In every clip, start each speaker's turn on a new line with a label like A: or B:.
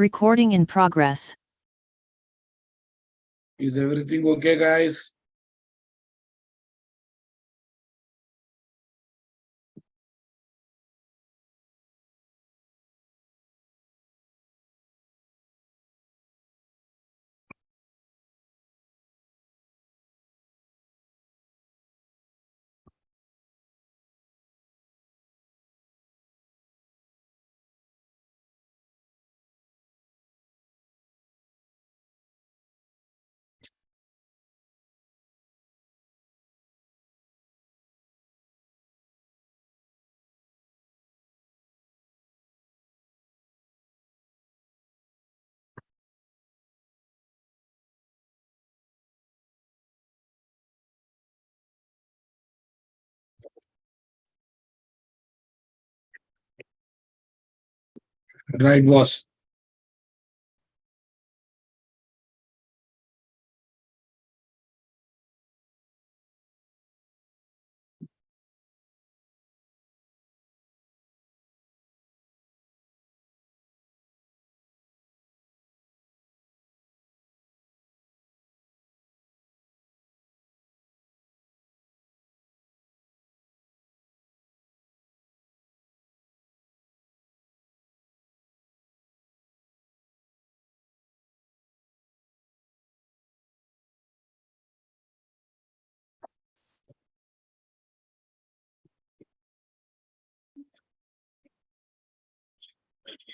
A: Recording in progress.
B: Is everything okay, guys? Right, boss.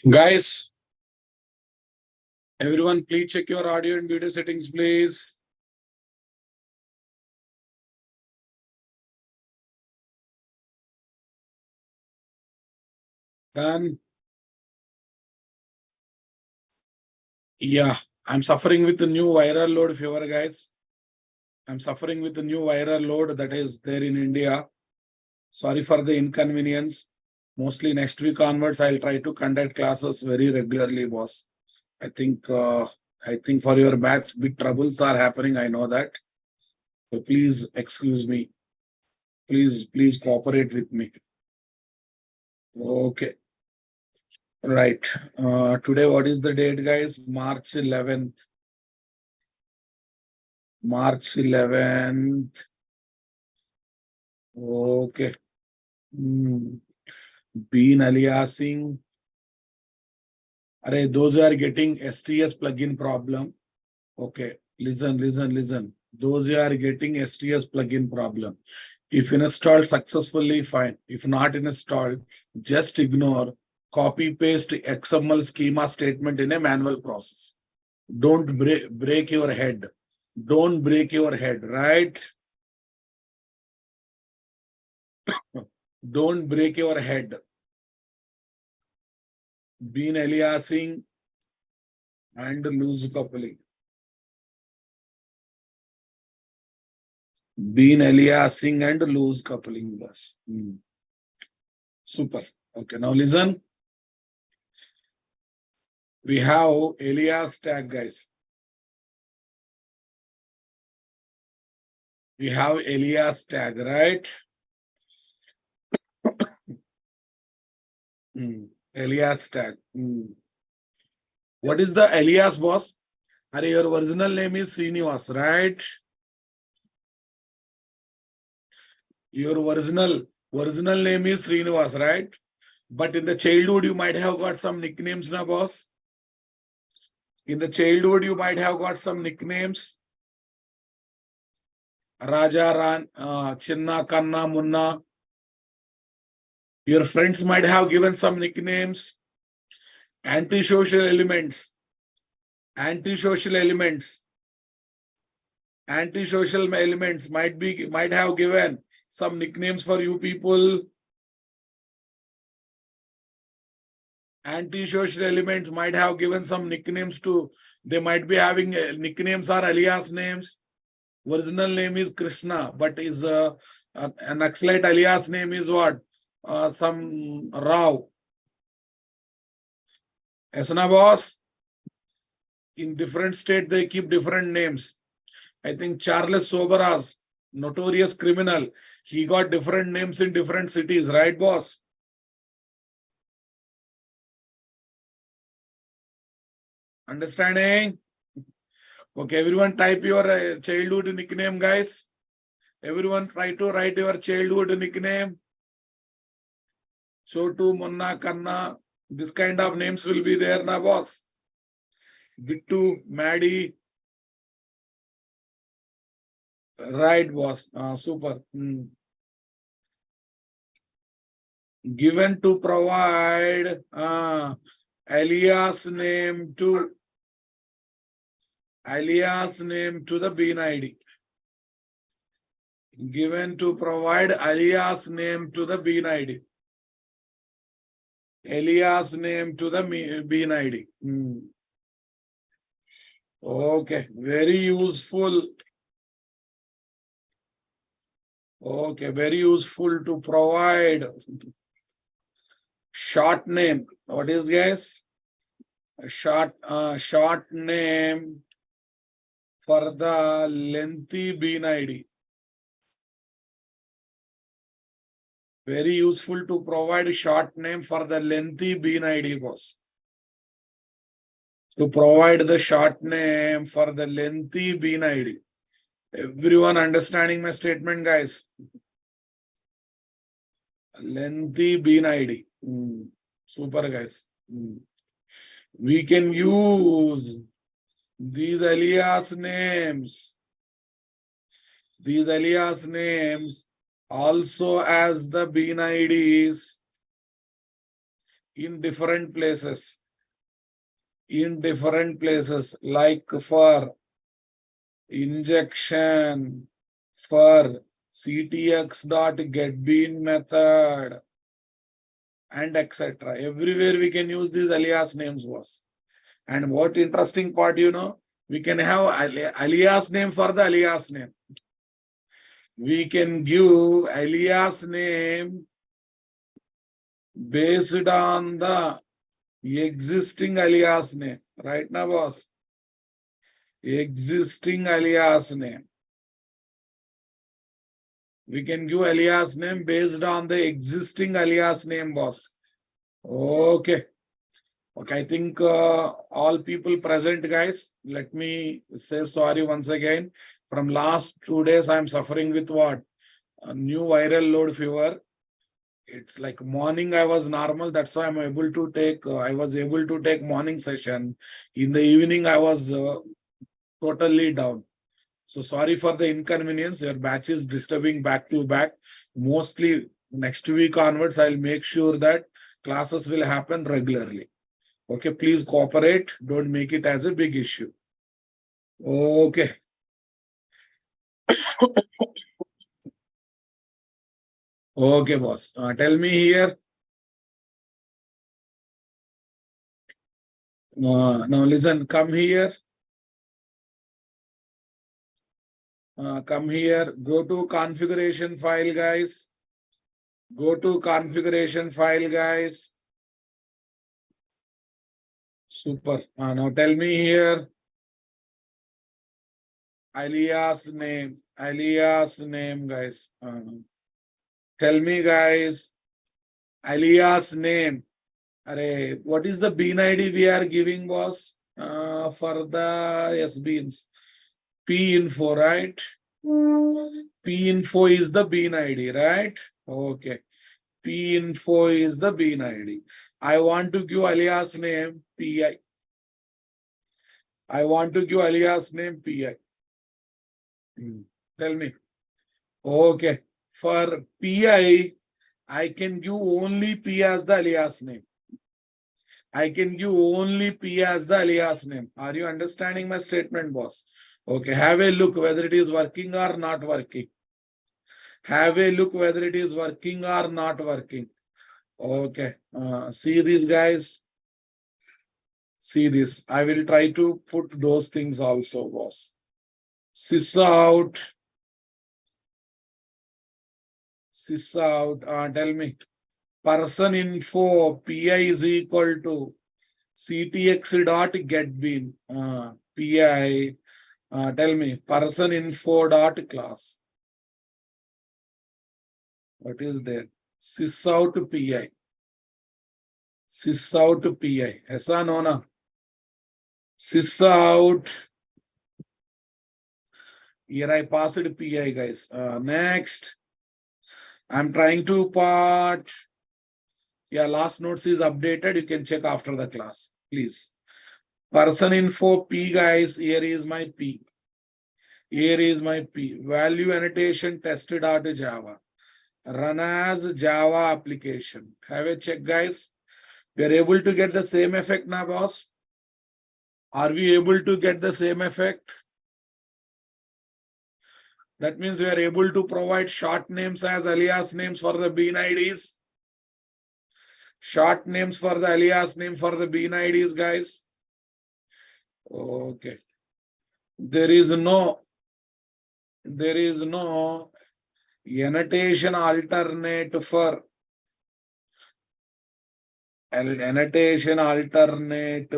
B: Guys, everyone, please check your audio and video settings, please. Done. Yeah, I'm suffering with the new viral load fever, guys. I'm suffering with the new viral load that is there in India. Sorry for the inconvenience. Mostly next week onwards, I'll try to conduct classes very regularly, boss. I think for your batch, big troubles are happening. I know that. So please excuse me. Please cooperate with me. Okay. Right. Today, what is the date, guys? March 11th. March 11th. Okay. Bean aliasing. Those who are getting STS plugin problem. Okay. Listen. Those who are getting STS plugin problem. If installed successfully, fine. If not installed, just ignore. Copy paste XML schema statement in a manual process. Don't break your head. Don't break your head, right? Don't break your head. Bean aliasing and loose coupling. Bean aliasing and loose coupling. Yes. Super. Okay, now listen. We have alias tag, guys. We have alias tag, right? Alias tag. What is the alias, boss? Your original name is Srinivas, right? Your original name is Srinivas, right? But in the childhood, you might have got some nicknames, na boss? In the childhood, you might have got some nicknames. Raja, Ran, Chinna, Kanna, Munna. Your friends might have given some nicknames. Antisocial elements. Antisocial elements might have given some nicknames for you people. Antisocial elements might have given some nicknames to. They might be having nicknames or alias names. Original name is Krishna, but is an Naxalite alias name is what? Some Rao. Asana boss. In different state, they keep different names. I think Charles Soberas, notorious criminal, he got different names in different cities, right, boss? Understanding? Okay, everyone type your childhood nickname, guys. Everyone try to write your childhood nickname. Chotu, Munna, Kanna. This kind of names will be there, na boss. Bittu, Maddie. Right, boss. Super. Given to provide alias name to the bean ID. Given to provide alias name to the bean ID. Alias name to the bean ID. Okay, very useful. Okay, very useful to provide short name. What is, guys? A short name for the lengthy bean ID. Very useful to provide short name for the lengthy bean ID, boss. To provide the short name for the lengthy bean ID. Everyone understanding my statement, guys? Lengthy bean ID. Super, guys. We can use these alias names. These alias names also as the bean IDs in different places. In different places, like for injection, for ctx.getBean method, and etc. Everywhere we can use these alias names, was. And what interesting part, we can have alias name for the alias name. We can give alias name based on the existing alias name. Right now, boss? Existing alias name. We can give alias name based on the existing alias name, boss. Okay. Okay, I think all people present, guys. Let me say sorry once again. From last 2 days, I'm suffering with what? A new viral load fever. It's like morning I was normal. That's why I'm able to take, I was able to take morning session. In the evening, I was totally down. So sorry for the inconvenience. Your batch is disturbing back to back. Mostly next week onwards, I'll make sure that classes will happen regularly. Okay, please cooperate. Don't make it as a big issue. Okay. Okay, boss. Tell me here. Now listen, come here. Come here. Go to configuration file, guys. Go to configuration file, guys. Super. Now tell me here. Alias name, guys. Tell me, guys. Alias name. Array, what is the bean ID we are giving, boss? For the beans. P info, right? P info is the bean ID, right? Okay. P info is the bean ID. I want to give alias name PI. I want to give alias name PI. Tell me. Okay. For PI, I can give only P as the alias name. I can give only P as the alias name. Are you understanding my statement, boss? Okay. Have a look whether it is working or not working. Have a look whether it is working or not working. Okay. See these guys. See this. I will try to put those things also, boss. Sys out. Tell me. Person info PI is equal to ctx.getBean. PI. Tell me. Person info dot class. What is there? Sys out PI. Sys out PI. Esa no na? Sys out. Here I passed PI, guys. Next, I'm trying to part. Yeah, last notes is updated. You can check after the class, please. Person info P, guys. Here is my P. Here is my P. Value annotation test.java. Run as Java application. Have a check, guys. We are able to get the same effect now, boss. Are we able to get the same effect? That means we are able to provide short names as alias names for the bean IDs. Short names for the alias name for the bean IDs, guys. Okay. There is no annotation alternate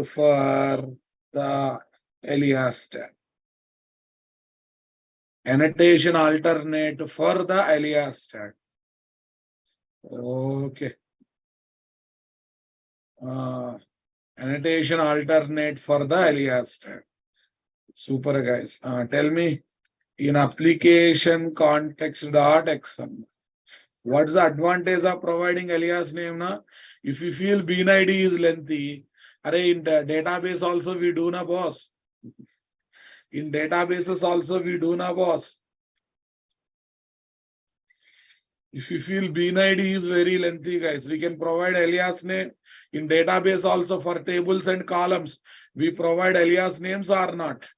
B: for the alias tag. Annotation alternate for the alias tag. Okay. Annotation alternate for the alias tag. Super, guys. Tell me in application context.xml. What's the advantage of providing alias name na? If you feel bean ID is lengthy, in the database also we do na, boss. In databases also we do na, boss. If you feel bean ID is very lengthy, guys, we can provide alias name. In database also for tables and columns, we provide alias names or not.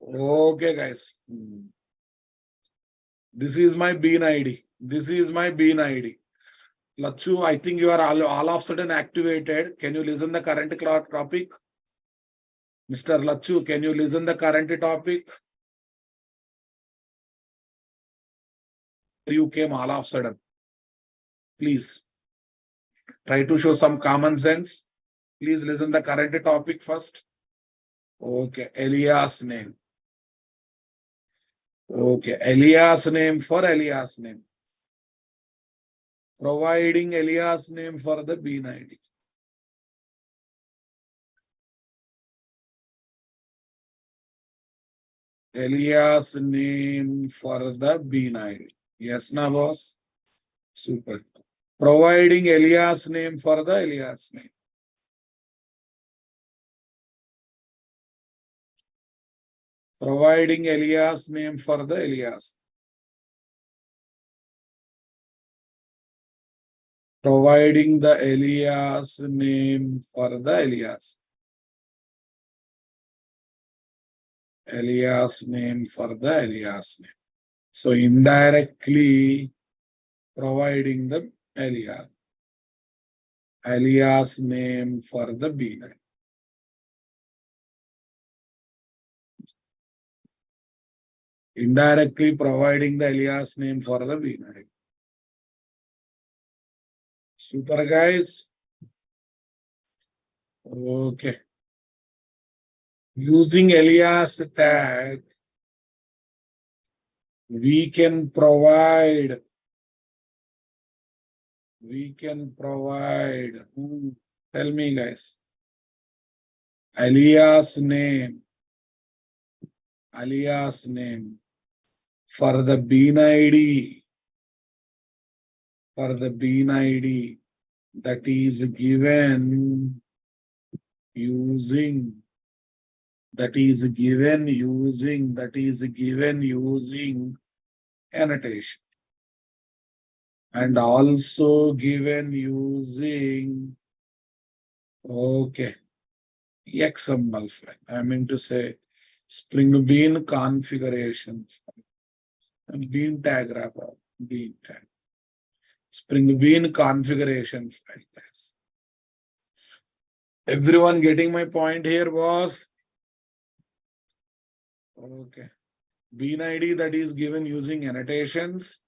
B: Okay, guys. This is my bean ID. This is my bean ID. Lachu, I think you are all of a sudden activated. Can you listen the current topic? Mr. Lachu, can you listen the current topic? You came all of a sudden. Please try to show some common sense. Please listen the current topic first. Okay, alias name. Okay, alias name for alias name. Providing alias name for the bean ID. Alias name for the bean ID. Yes, na, boss? Super. Providing alias name for the alias name. Providing alias name for the alias. Providing the alias name for the alias. Alias name for the alias name. So indirectly providing the alias name for the bean ID. Indirectly providing the alias name for the bean ID. Super, guys. Okay. Using alias tag, we can provide. Tell me, guys. Alias name for the bean ID. That is given using annotation, and also given using XML file. I mean to say Spring Bean configuration file and bean tag wrapper, bean tag. Spring Bean configuration file. Everyone getting my point here, boss? Okay. Bean ID that is given using annotations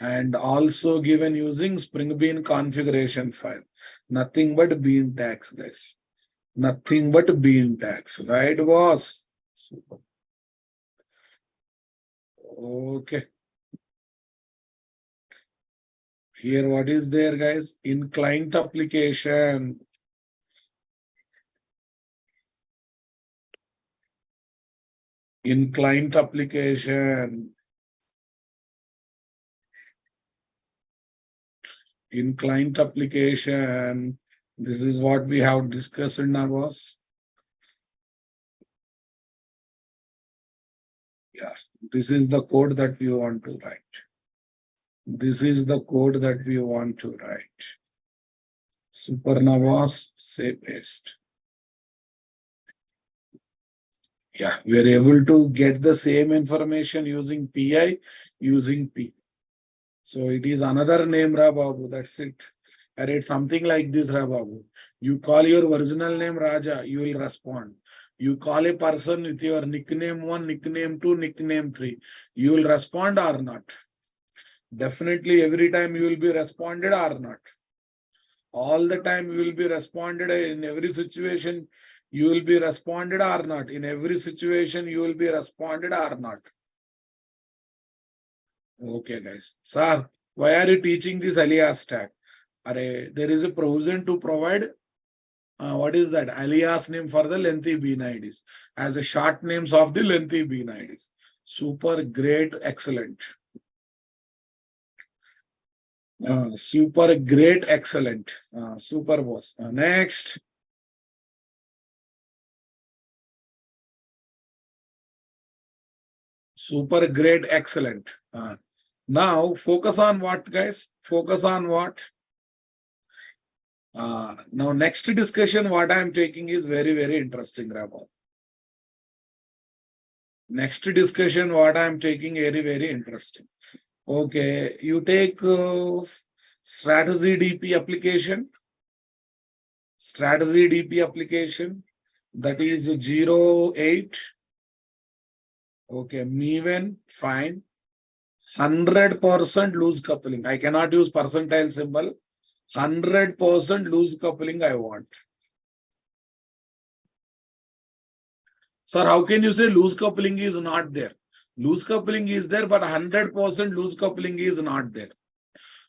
B: and also given using Spring Bean configuration file. Nothing but bean tags, guys. Nothing but bean tags, right, boss? Super. Okay. Here, what is there, guys? In client application. In client application. In client application. This is what we have discussed now, boss. Yeah, this is the code that we want to write. This is the code that we want to write. Supernavas, say paste. Yeah, we are able to get the same information using PI, using P. So it is another name, Ra Babu. That's it. I read something like this, Ra Babu. You call your original name Raja, you will respond. You call a person with your nickname 1, nickname 2, nickname 3. You will respond or not? Definitely every time you will be responded or not. All the time you will be responded in every situation. You will be responded or not. In every situation you will be responded or not. Okay, guys. Sir, why are you teaching this alias tag? There is a provision to provide what is that? Alias name for the lengthy bean IDs as a short names of the lengthy bean IDs. Super great, excellent. Super great, excellent. Super boss. Next. Super great, excellent. Now focus on what, guys? Focus on what? Now next discussion what I am taking is very, very interesting, Rabbi. Next discussion what I am taking very, very interesting. Okay, you take strategy DP application. Strategy DP application that is 08. Okay, Meven, fine. 100% loose coupling. I cannot use percentile symbol. 100% loose coupling I want. Sir, how can you say loose coupling is not there? Loose coupling is there, but 100% loose coupling is not there.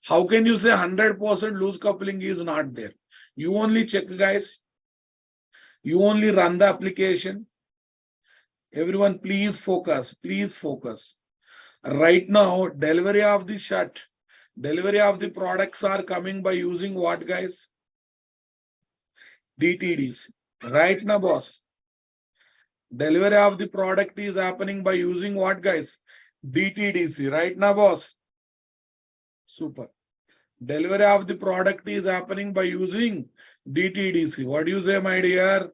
B: How can you say 100% loose coupling is not there? You only check, guys. You only run the application. Everyone, please focus. Please focus. Right now, delivery of the shut, delivery of the products are coming by using what, guys? DTDs. Right now, boss. Delivery of the product is happening by using what, guys? DTDC. Right now, boss. Super. Delivery of the product is happening by using DTDC. What do you say, my dear?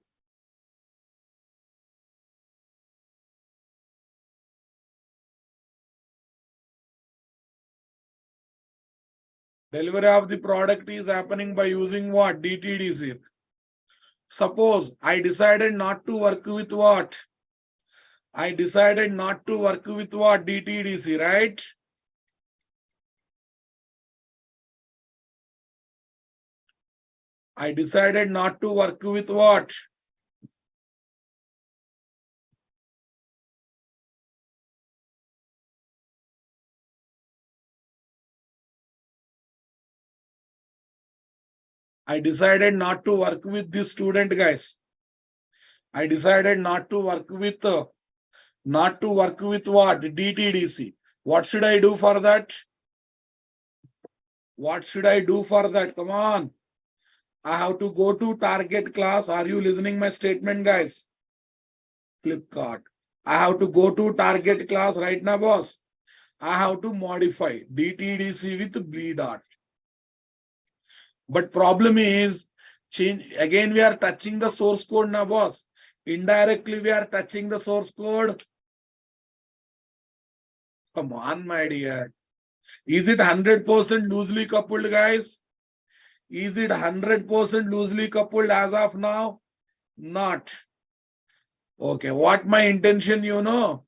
B: Delivery of the product is happening by using what? DTDC. Suppose I decided not to work with what? I decided not to work with what? DTDC, right? I decided not to work with what? I decided not to work with this student, guys. I decided not to work with what? DTDC. What should I do for that? What should I do for that? Come on. I have to go to target class. Are you listening my statement, guys? Flipkart. I have to go to target class right now, boss. I have to modify DTDC with B dot. But problem is, change again, we are touching the source code now, boss. Indirectly, we are touching the source code. Come on, my dear. Is it 100% loosely coupled, guys? Is it 100% loosely coupled as of now? Not. Okay, what my intention, you know?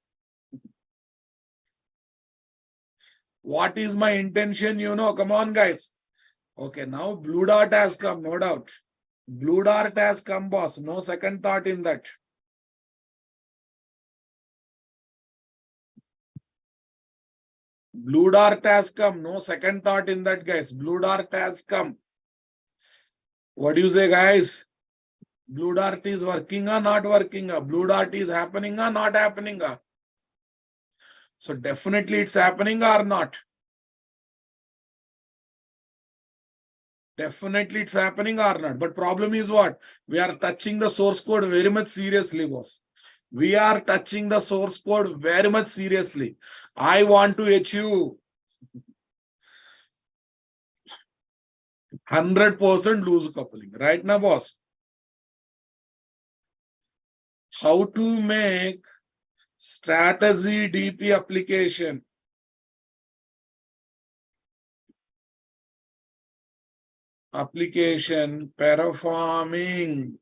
B: What is my intention, you know? Come on, guys. Okay, now blue dot has come, no doubt. Blue dot has come, boss. No second thought in that. Blue dart has come. No second thought in that, guys. Blue dart has come. What do you say, guys? Blue dart is working or not working? Blue dart is happening or not happening? So definitely it's happening or not? Definitely it's happening or not. But problem is what? We are touching the source code very much seriously, boss. We are touching the source code very much seriously. I want to achieve 100% loose coupling. Right now, boss? How to make strategy DP application? Application performing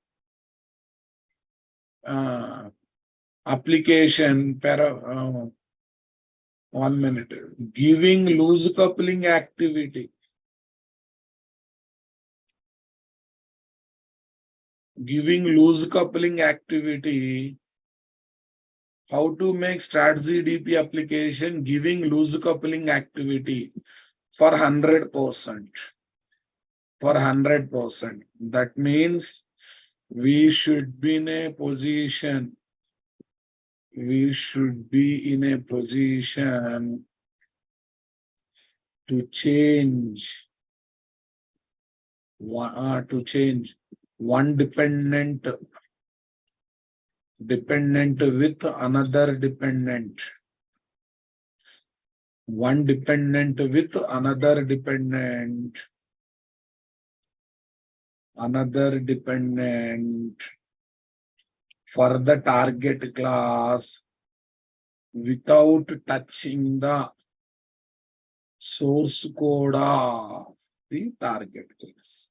B: application 1 minute. Giving loose coupling activity. Giving loose coupling activity. How to make strategy DP application giving loose coupling activity for 100%. For 100%. That means we should be in a position. We should be in a position to change one dependent with another dependent. One dependent with another dependent. Another dependent for the target class without touching the source code of the target class.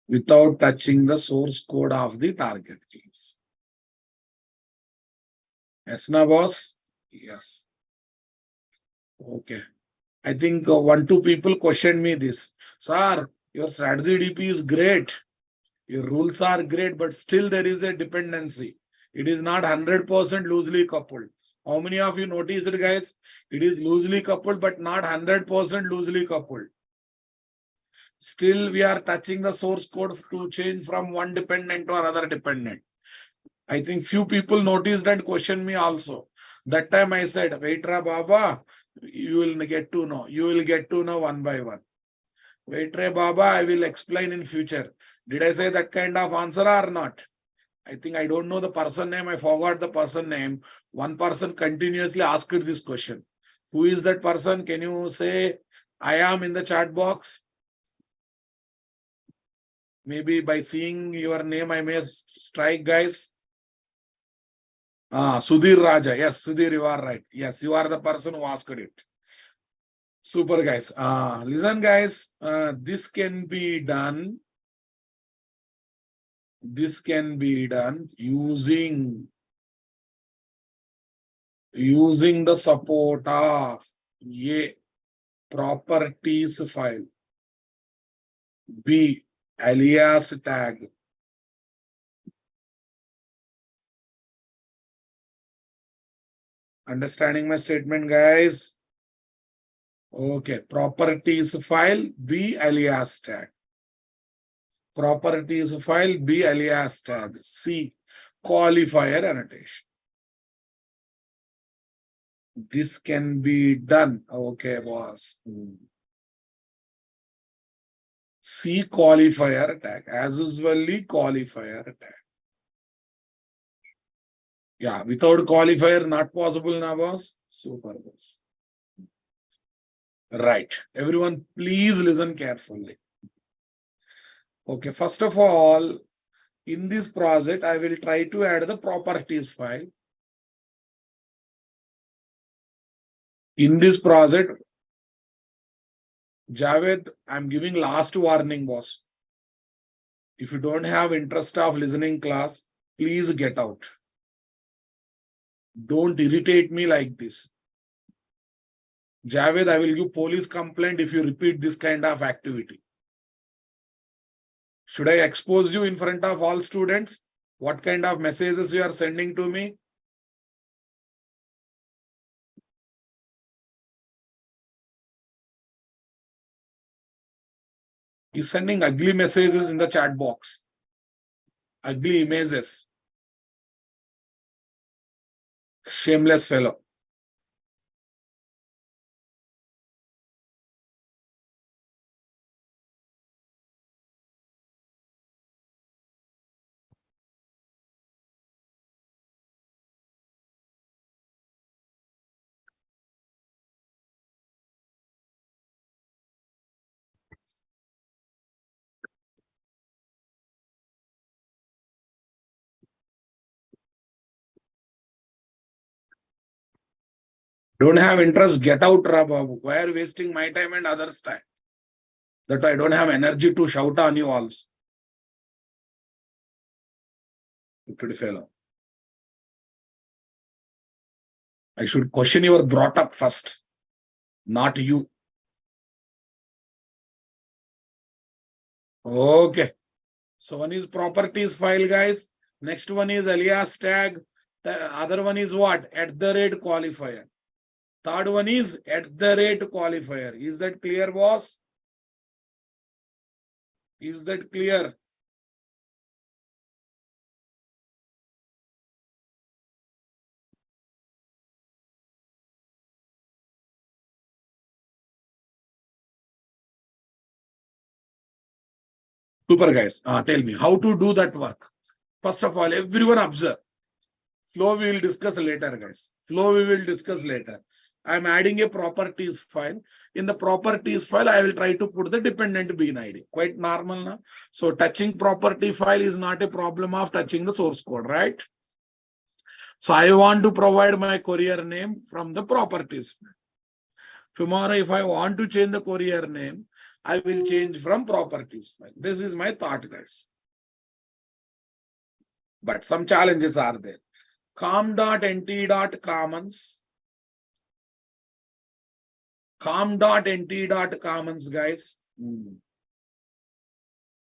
B: Without touching the source code of the target class. Yes, na boss? Yes. Okay. I think 1-2 people questioned me this. Sir, your strategy DP is great. Your rules are great, but still there is a dependency. It is not 100% loosely coupled. How many of you noticed it, guys? It is loosely coupled, but not 100% loosely coupled. Still, we are touching the source code to change from one dependent to another dependent. I think few people noticed and questioned me also. That time I said, Vaitra Baba, you will get to know. You will get to know one by one. Vaitra Baba, I will explain in future. Did I say that kind of answer or not? I think I don't know the person name. I forgot the person name. One person continuously asked this question. Who is that person? Can you say I am in the chat box? Maybe by seeing your name, I may strike, guys. Sudhir Raja. Yes, Sudhir, you are right. Yes, you are the person who asked it. Super, guys. Listen, guys, this can be done. This can be done using the support of A, properties file, B, alias tag. Understanding my statement, guys? Okay, properties file, B, alias tag. Properties file, B, alias tag. C, qualifier annotation. This can be done. Okay, boss. C, qualifier tag. As usually, qualifier tag. Yeah, without qualifier, not possible now, boss. Super, boss. Right. Everyone, please listen carefully. Okay, first of all, in this project, I will try to add the properties file. In this project, Javed, I'm giving last warning, boss. If you don't have interest of listening class, please get out. Don't irritate me like this. Javed, I will give police complaint if you repeat this kind of activity. Should I expose you in front of all students? What kind of messages you are sending to me? He's sending ugly messages in the chat box. Ugly images. Shameless fellow. Don't have interest, get out, Babu. Why are you wasting my time and others' time? That I don't have energy to shout on you also. Stupid fellow. I should question your brought up first, not you. Okay. So one is properties file, guys. Next one is alias tag. The other one is what? At the rate qualifier. Third one is at the rate qualifier. Is that clear, boss? Is that clear? Super, guys. Tell me how to do that work. First of all, everyone observe. Flow we will discuss later, guys. Flow we will discuss later. I am adding a properties file. In the properties file, I will try to put the dependent bean ID. Quite normal now. So touching property file is not a problem of touching the source code, right? So I want to provide my courier name from the properties file. Tomorrow, if I want to change the courier name, I will change from properties file. This is my thought, guys. But some challenges are there. com.nt.commons. com.nt.commons, guys.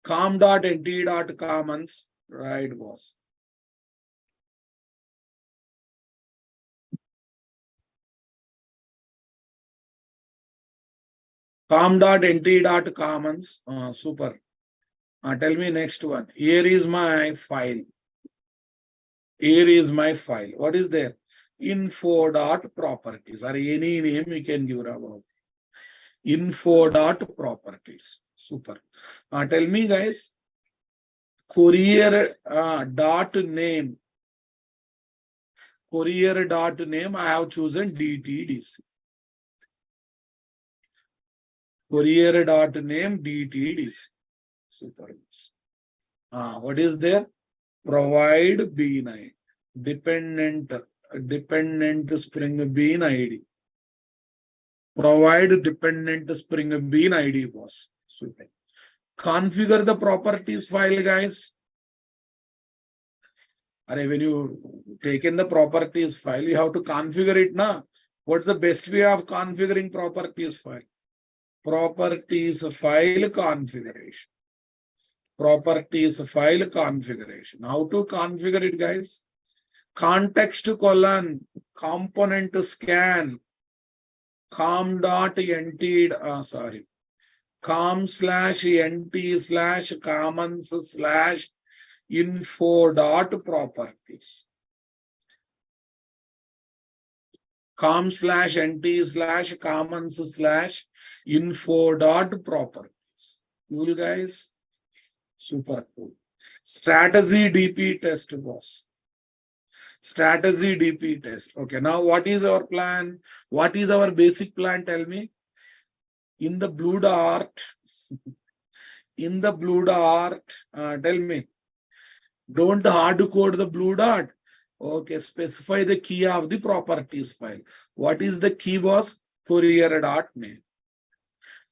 B: com.nt.commons. Right, boss. com.nt.commons. Super. Tell me next one. Here is my file. Here is my file. What is there? Info.properties or any name you can give about. Info.properties. Super. Tell me, guys. Courier dot name. Courier dot name. I have chosen DTDC. Courier dot name DTDC. Super. What is there? Provide bean ID. Dependent Spring Bean ID. Provide dependent Spring Bean ID, boss. Super. Configure the properties file, guys. When you take in the properties file, you have to configure it now. What's the best way of configuring properties file? Properties file configuration. Properties file configuration. How to configure it, guys? Context colon component scan com/nt/commons/info.properties. com/nt/commons/info.properties. Cool, guys. Super cool. Strategy DP test, boss. Strategy DP test. Okay, now what is our plan? What is our basic plan? Tell me. In the blue dot, tell me. Don't hard code the blue dot. Okay, specify the key of the properties file. What is the key, boss? Courier.name.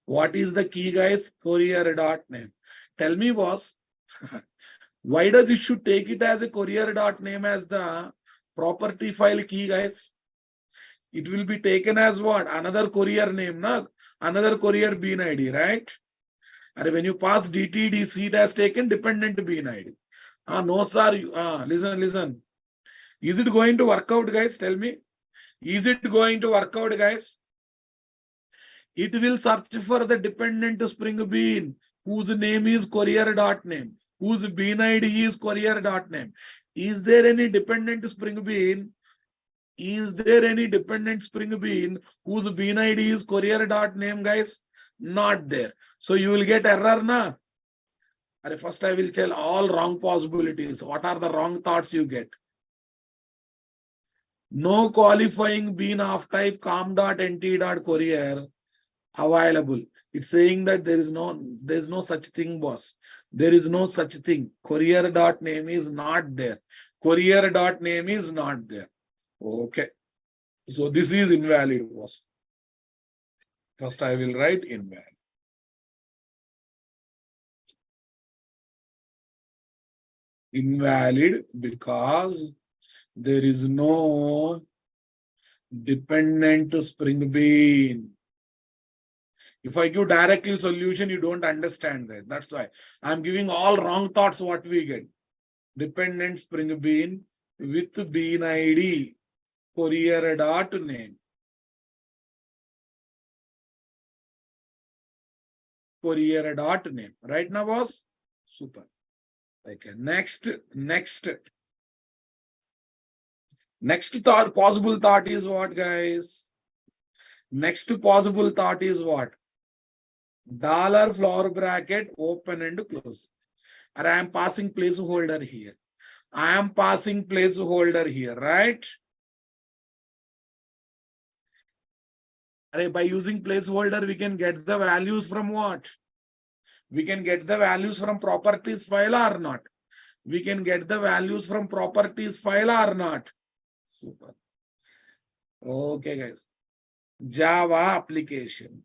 B: What is the key, guys? Courier.name. Tell me, boss, why does it should take it as a courier.name as the property file key, guys? It will be taken as what? Another courier name, no? Another courier bean ID, right? And when you pass DTDC, it has taken dependent bean ID. No, sir. Listen. Is it going to work out, guys? Tell me. Is it going to work out, guys? It will search for the dependent Spring Bean. whose name is courier.name, whose bean ID is courier.name. Is there any dependent spring bean? Is there any dependent spring bean whose bean ID is courier.name, guys? Not there. So you will get error, na? First, I will tell all wrong possibilities. What are the wrong thoughts you get? No qualifying bean of type com.nt.courier available. It's saying that there is no such thing, boss. There is no such thing. Courier.name is not there. Courier.name is not there. Okay. So this is invalid, boss. First, I will write invalid. Invalid because there is no dependent spring bean. If I give directly solution, you don't understand that. That's why I'm giving all wrong thoughts what we get. Dependent spring bean with bean ID, courier.name. Courier.name. Right now, boss? Super. Okay. Next thought, possible thought is what, guys? Next possible thought is what? Dollar flower bracket, open and close. And I am passing placeholder here. I am passing placeholder here, right? By using placeholder, we can get the values from what? We can get the values from properties file or not? We can get the values from properties file or not? Super. Okay, guys. Java application.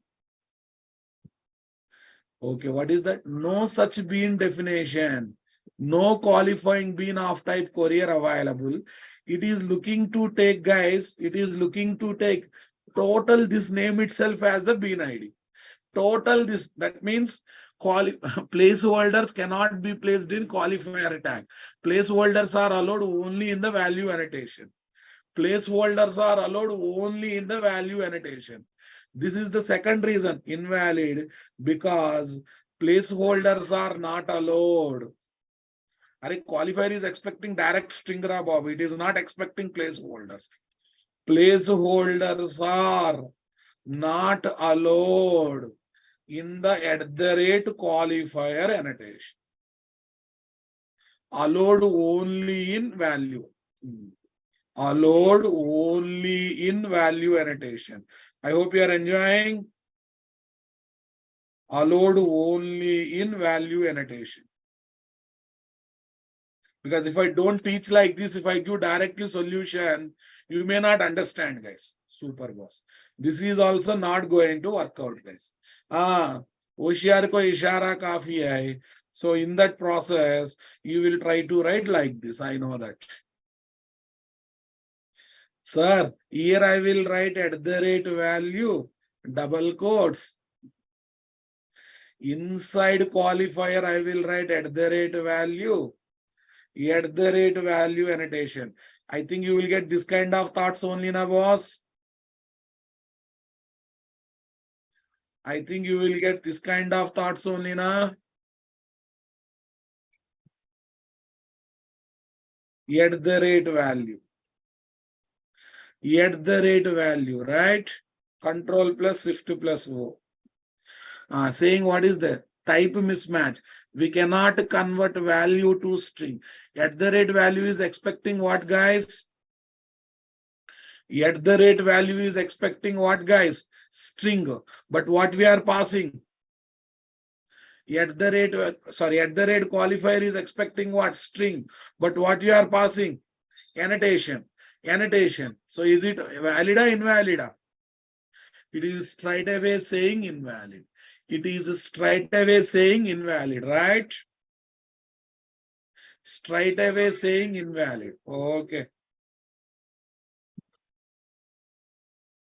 B: Okay, what is that? No such bean definition. No qualifying bean of type courier available. It is looking to take, guys, it is looking to take total this name itself as a bean ID. Total this, that means placeholders cannot be placed in qualifier tag. Placeholders are allowed only in the value annotation. Placeholders are allowed only in the value annotation. This is the second reason, invalid, because placeholders are not allowed. Qualifier is expecting direct string, Bob. It is not expecting placeholders. Placeholders are not allowed in the @qualifier annotation. Allowed only in value. Allowed only in value annotation. I hope you are enjoying. Allowed only in value annotation. Because if I don't teach like this, if I give directly solution, you may not understand, guys. Super, boss. This is also not going to work out, guys. Hoshiyar ko ishara kafi hai. So in that process, you will try to write like this. I know that. Sir, here I will write @value, double quotes. Inside qualifier, I will write @value, @value annotation. I think you will get this kind of thoughts only, na, boss. I think you will get this kind of thoughts only, na. @value. @value, right? Control plus shift plus O. Saying what is the type mismatch? We cannot convert value to string. @value is expecting what, guys? @value is expecting what, guys? String. But what we are passing? @qualifier is expecting what? String. But what we are passing? Annotation. So is it valid or invalid? It is straight away saying invalid. It is straight away saying invalid, right? Straight away saying invalid. Okay.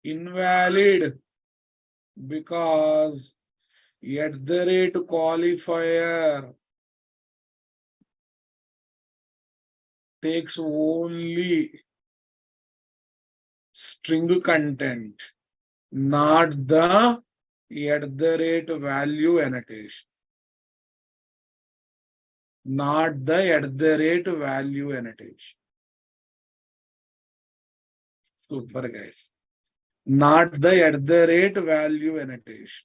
B: Invalid because @qualifier takes only string content, not the @value annotation. not the value annotation. Super, guys. Not the value annotation.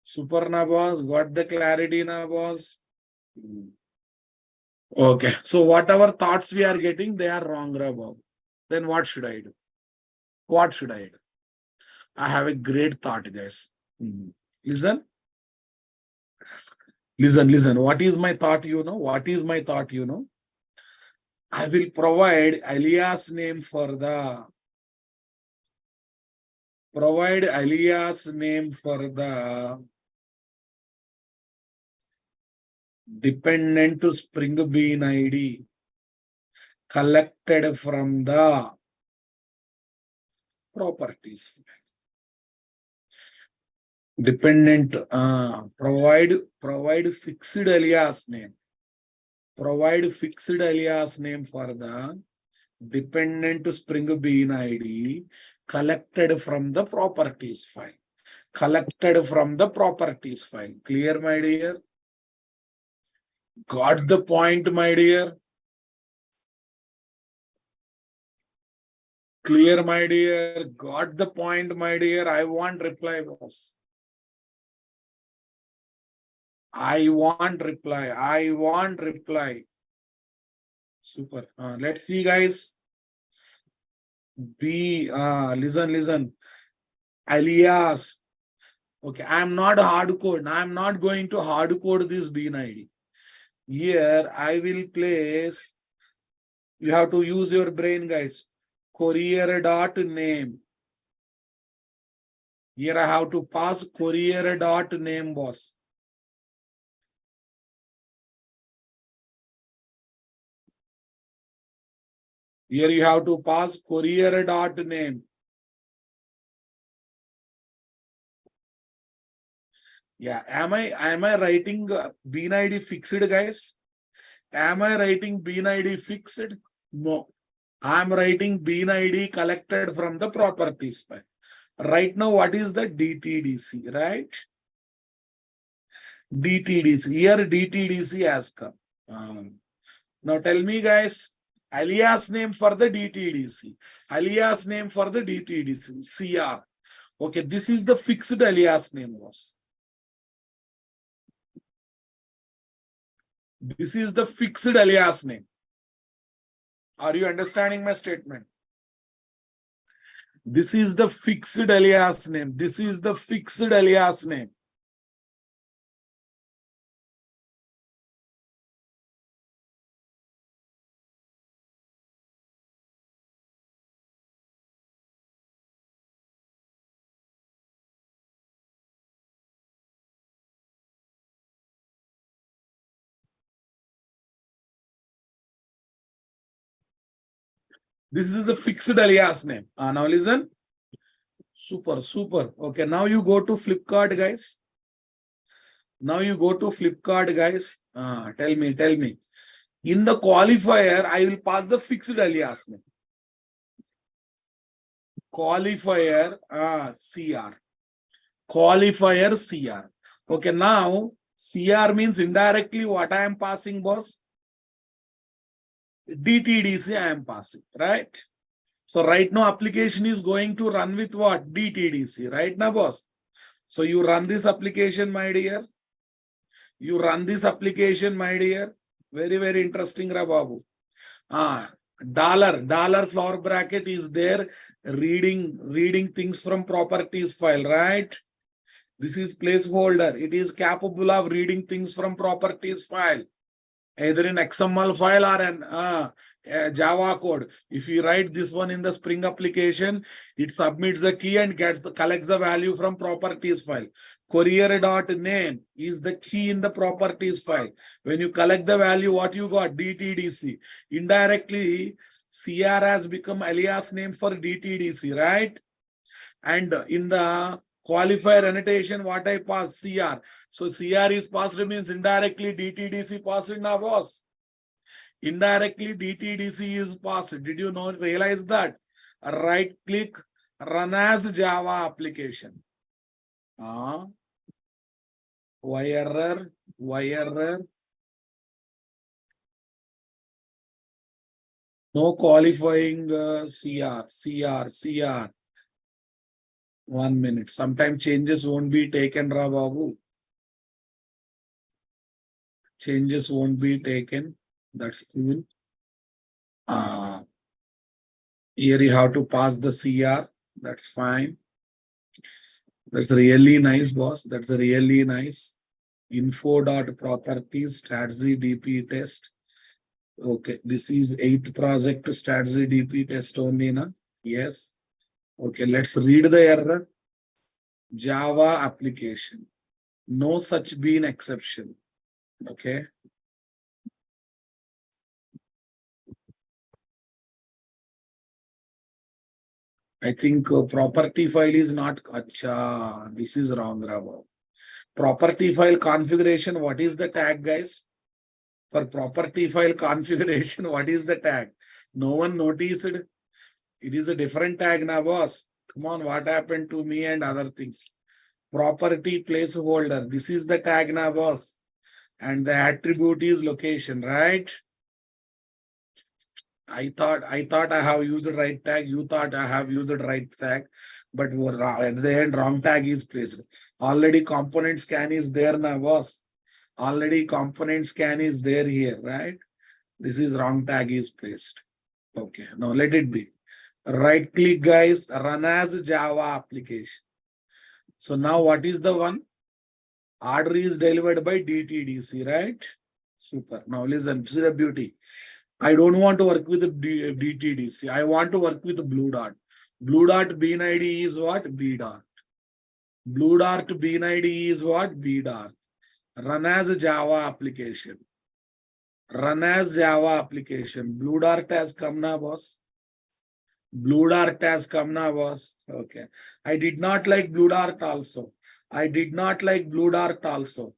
B: Super, na boss. Got the clarity, na boss? Okay. So whatever thoughts we are getting, they are wrong, Rabab. Then what should I do? What should I do? I have a great thought, guys. Listen. Listen. What is my thought, you know? What is my thought, you know? I will provide alias name for the dependent to Spring Bean ID collected from the properties. Dependent provide fixed alias name. Provide fixed alias name for the dependent Spring Bean ID collected from the properties file. Collected from the properties file. Clear, my dear? Got the point, my dear? Clear, my dear? Got the point, my dear? I want reply, boss. I want reply. Super. Let's see, guys. Listen. Alias. Okay, I'm not hardcode. I'm not going to hardcode this bean ID. Here, I will place. You have to use your brain, guys. Courier.name. Here I have to pass courier.name, boss. Here you have to pass courier.name. Yeah, am I writing bean ID fixed, guys? Am I writing bean ID fixed? No. I'm writing bean ID collected from the properties file. Right now, what is the DTDC, right? DTDC. Here DTDC has come. Now tell me, guys, alias name for the DTDC. Alias name for the DTDC. CR. Okay, this is the fixed alias name, was. This is the fixed alias name. Are you understanding my statement? This is the fixed alias name. This is the fixed alias name. This is the fixed alias name. Now listen. Super. Okay, now you go to Flipkart, guys. Tell me. In the qualifier, I will pass the fixed alias name. Qualifier CR. Qualifier CR. Okay, now CR means indirectly what I am passing, boss? DTDC I am passing, right? So right now application is going to run with what? DTDC, right now, boss? So you run this application, my dear. Very, very interesting, Rababu. Dollar flower bracket is there, reading things from properties file, right? This is placeholder. It is capable of reading things from properties file, either in XML file or an Java code. If you write this one in the Spring application, it submits the key and collects the value from properties file. Courier.name is the key in the properties file. When you collect the value, what you got? DTDC. Indirectly, CR has become alias name for DTDC, right? And in the qualifier annotation, what I pass? CR. So CR is passed means indirectly DTDC passed now, boss. Indirectly DTDC is passed. Did you not realize that? Right click, run as Java application. Why error? No qualifying CR. 1 minute. Sometimes changes won't be taken, Ra Babu. Changes won't be taken. That's cool. Here you have to pass the CR. That's fine. That's really nice, boss. That's really nice. Info.properties, strategy DP test. Okay, this is 8th project strategy DP test only, na? Yes. Okay, let's read the error. Java application. No such bean exception. Okay. I think property file is not. Acha, this is wrong, Rabo. Property file configuration. What is the tag, guys? For property file configuration, what is the tag? No one noticed. It is a different tag now, boss. Come on, what happened to me and other things? Property placeholder. This is the tag now, boss. And the attribute is location, right? I thought I have used the right tag. You thought I have used the right tag, but at the end, wrong tag is placed. Already component scan is there now, boss. Already component scan is there here, right? This is wrong tag is placed. Okay, now let it be. Right click, guys, run as Java application. So now what is the one? Order is delivered by DTDC, right? Super. Now listen, this is the beauty. I don't want to work with the DTDC. I want to work with the Blue Dart. Blue Dart bean ID is what? B Dart. Blue Dart bean ID is what? B Dart. Run as a Java application. Run as Java application. Blue Dart has come now, boss. Blue Dart has come now, boss. Okay. I did not like Blue Dart also. I did not like Blue Dart also.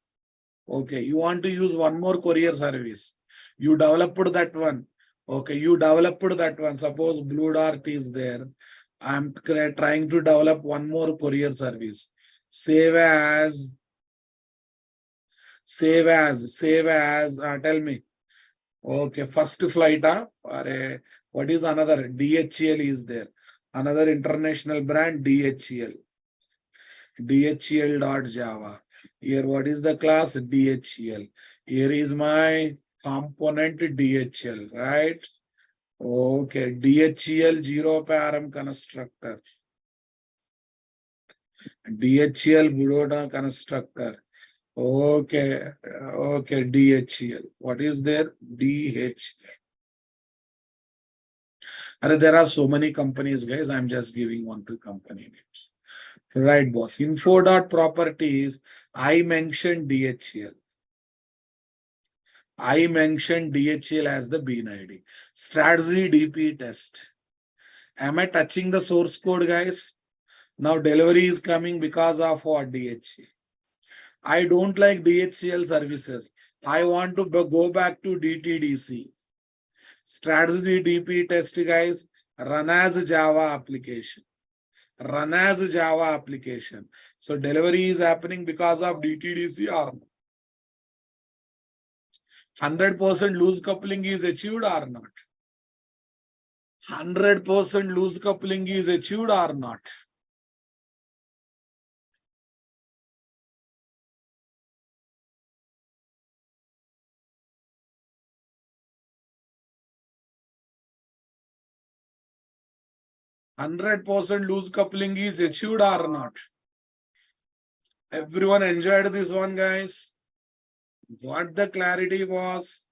B: Okay. You want to use one more courier service. You developed that one. Okay. You developed that one. Suppose Blue Dart is there. I'm trying to develop one more courier service. Save as. Tell me. Okay, first flight, what is another? DHL is there. Another international brand, DHL. DHL.java. Here, what is the class? DHL. Here is my component DHL, right? Okay, DHL zero param constructor. DHL Budoda constructor. Okay, okay, DHL. What is there? DHL. There are so many companies, guys. I'm just giving one to company names. Right, boss. Info.properties. I mentioned DHL. I mentioned DHL as the bean ID. Strategy DP test. Am I touching the source code, guys? Now delivery is coming because of what? DHL. I don't like DHL services. I want to go back to DTDC. Strategy DP test, guys. Run as Java application. Run as Java application. So delivery is happening because of DTDC or 100% loose coupling is achieved or not? 100% loose coupling is achieved or not? Hundred percent loose coupling is achieved or not? Everyone enjoyed this one, guys. What the clarity was?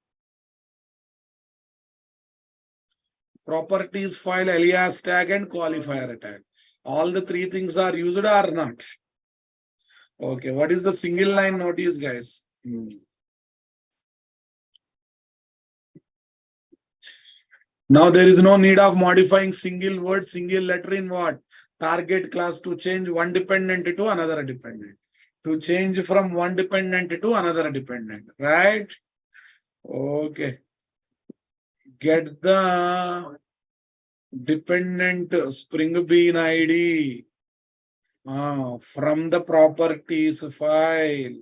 B: Properties file, alias tag, and qualifier tag. All the three things are used or not? Okay, what is the single line notice, guys? Now there is no need of modifying single word, single letter in what? Target class to change one dependent to another dependent. To change from one dependent to another dependent, right? Okay. Get the dependent Spring Bean ID from the properties file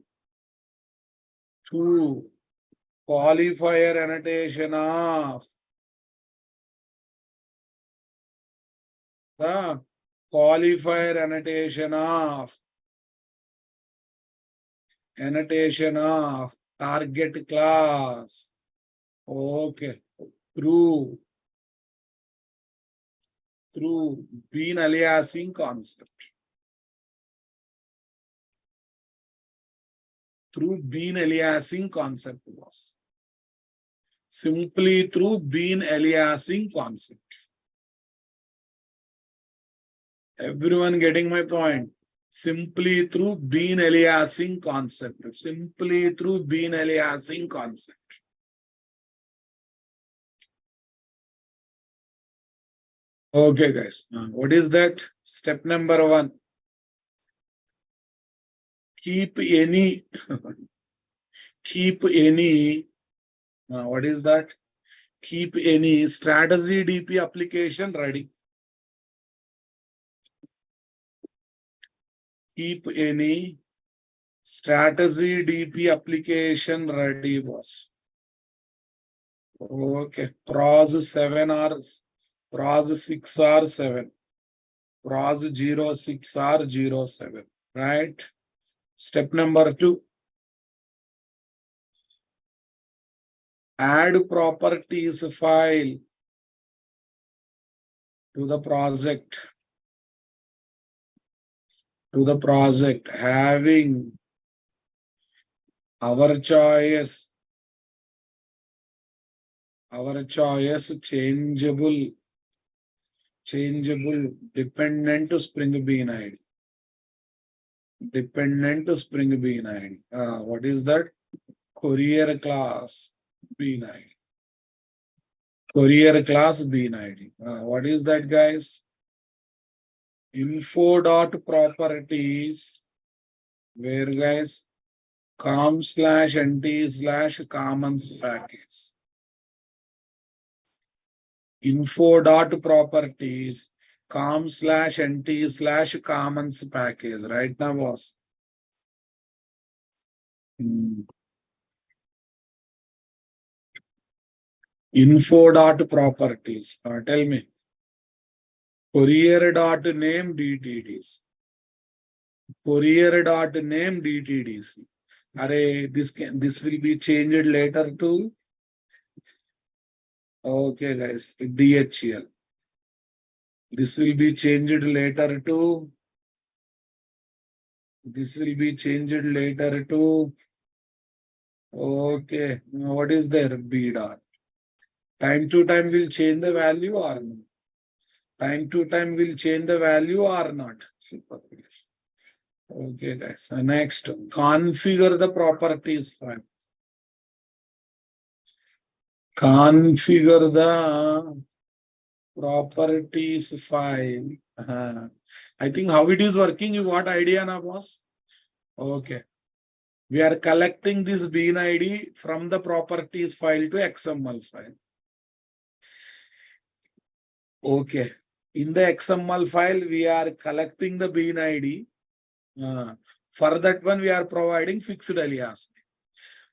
B: to qualifier annotation of the qualifier annotation of target class. Okay. Through bean aliasing concept. Through bean aliasing concept was. Simply through bean aliasing concept. Everyone getting my point? Simply through bean aliasing concept. Simply through bean aliasing concept. Okay, guys. What is that? Step number 1. Keep any, what is that? Keep any strategy DP application ready. Keep any strategy DP application ready, boss. Okay. Pros 7 hours. Pros 6 or 7. Pros 06 or 07. Right? Step number 2. Add properties file to the project. Having our choice changeable dependent to Spring Bean ID. What is that? Courier class Bean ID. What is that, guys? Info.properties. Where, guys? com/nt/commons package. Info.properties com/nt/commons package. Right now, boss. Info.properties. Tell me. Courier.name DTDs. Courier.name DTDs. This will be changed later to. Okay, guys. DHL. This will be changed later to. Okay. What is there? B dot. Time to time will change the value or not? Time to time will change the value or not? Okay, guys. Next, configure the properties file. Configure the properties file. I think how it is working, you got idea now, boss? Okay. We are collecting this bean ID from the properties file to XML file. Okay. In the XML file, we are collecting the bean ID. For that one, we are providing fixed alias.